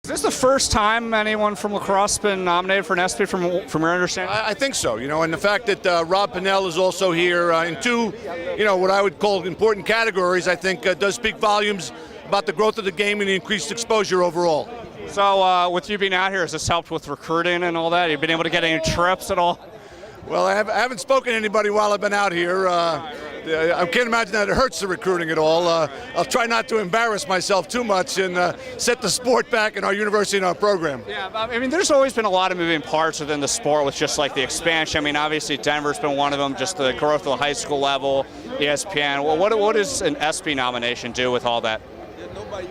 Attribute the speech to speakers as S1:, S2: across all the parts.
S1: Is this the first time anyone from Lacrosse has been nominated for an ESPY from your understanding?
S2: I think so, and the fact that Rob Pennell is also here in two, what I would call important categories, I think does speak volumes about the growth of the game and the increased exposure overall.
S1: So with you being out here, has this helped with recruiting and all that? Have you been able to get any trips at all?
S2: Well, I haven't spoken to anybody while I've been out here. I can't imagine that it hurts the recruiting at all. I'll try not to embarrass myself too much and set the sport back in our university and our program.
S1: Yeah, I mean, there's always been a lot of moving parts within the sport with just like the expansion. I mean, obviously Denver's been one of them, just the growth of the high school level, ESPN. Well, what does an ESPY nomination do with all that?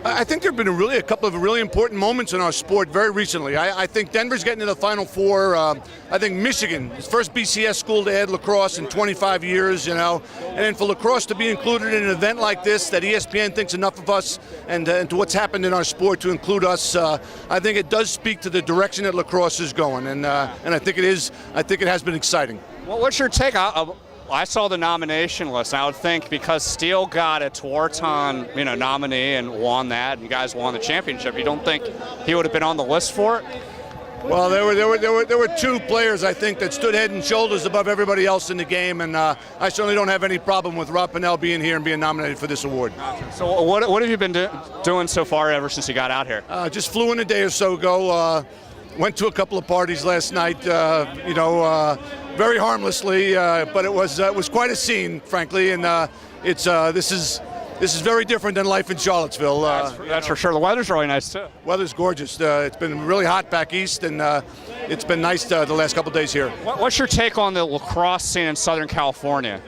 S2: I think there have been a couple of really important moments in our sport very recently. I think Denver's getting to the Final Four. I think Michigan, the first BCS school to add lacrosse in 25 years, and then for lacrosse to be included in an event like this, that ESPN thinks enough of us and to what's happened in our sport to include us, I think it does speak to the direction that lacrosse is going, and I think it is. I think it has been exciting.
S1: Well, what's your take? I saw the nomination list. I would think because Steele got a Tewaaraton, nominee and won that, and you guys won the championship, you don't think he would have been on the list for it?
S2: Well, there were two players, I think, that stood head and shoulders above everybody else in the game, and I certainly don't have any problem with Rob Pennell being here and being nominated for this award.
S1: So what have you been doing so far ever since you got out here?
S2: Just flew in a day or so ago. Went to a couple of parties last night, very harmlessly, but it was quite a scene, frankly, and this is very different than life in Charlottesville.
S1: That's for sure. The weather's really nice too.
S2: Weather's gorgeous. It's been really hot back east, and it's been nice the last couple of days here.
S1: What's your take on the lacrosse scene in Southern California?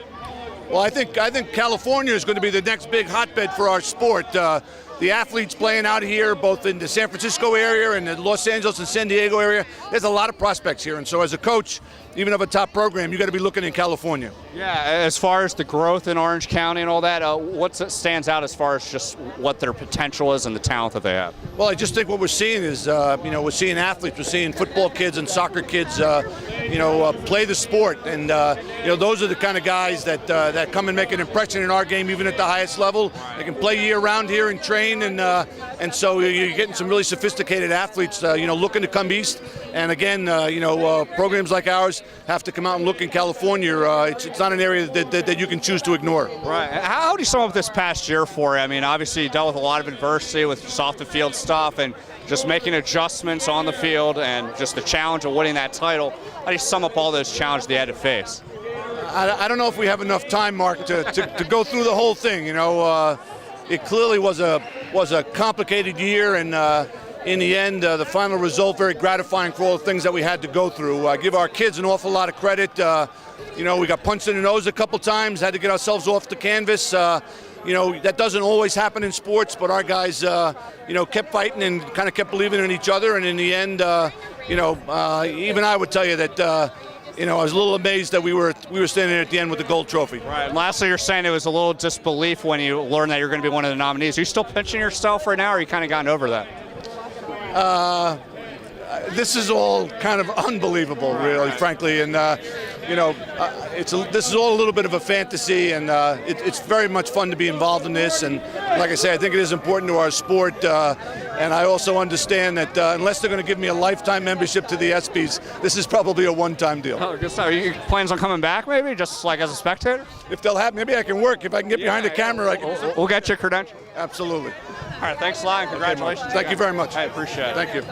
S2: Well, I think California is going to be the next big hotbed for our sport. The athletes playing out here, both in the San Francisco area and the Los Angeles and San Diego area, there's a lot of prospects here. And so as a coach, even of a top program, you got to be looking in California.
S1: Yeah, as far as the growth in Orange County and all that, what stands out as far as just what their potential is and the talent that they have?
S2: Well, I just think what we're seeing is, we're seeing athletes, we're seeing football kids and soccer kids, play the sport. And, those are the kind of guys that come and make an impression in our game, even at the highest level. They can play year-round here and train, and so you're getting some really sophisticated athletes, looking to come east. And again, programs like ours have to come out and look in California. It's not an area that you can choose to ignore.
S1: Right. How do you sum up this past year for you? I mean, obviously you dealt with a lot of adversity with just off the field stuff and just making adjustments on the field and just the challenge of winning that title. How do you sum up all those challenges they had to face?
S2: I don't know if we have enough time, Mark, to go through the whole thing. It clearly was a complicated year, and in the end, the final result very gratifying for all the things that we had to go through. I give our kids an awful lot of credit. We got punched in the nose a couple times, had to get ourselves off the canvas. That doesn't always happen in sports, but our guys, kept fighting and kind of kept believing in each other. And in the end, even I would tell you that, I was a little amazed that we were standing there at the end with the gold trophy.
S1: Right. And lastly, you're saying it was a little disbelief when you learned that you're going to be one of the nominees. Are you still pinching yourself right now, or are you kind of gotten over that?
S2: This is all kind of unbelievable, really, frankly, and this is all a little bit of a fantasy, and it's very much fun to be involved in this. And like I say, I think it is important to our sport, and I also understand that unless they're going to give me a lifetime membership to the ESPYs, this is probably a one-time deal.
S1: Oh, good stuff. Are you plans on coming back, maybe, just like as a spectator?
S2: If they'll have, maybe I can work. If I can get behind the camera, I can.
S1: We'll get you a credential.
S2: Absolutely.
S1: All right, thanks a lot, and congratulations.
S2: Thank you very much.
S1: I appreciate it.
S2: Thank you.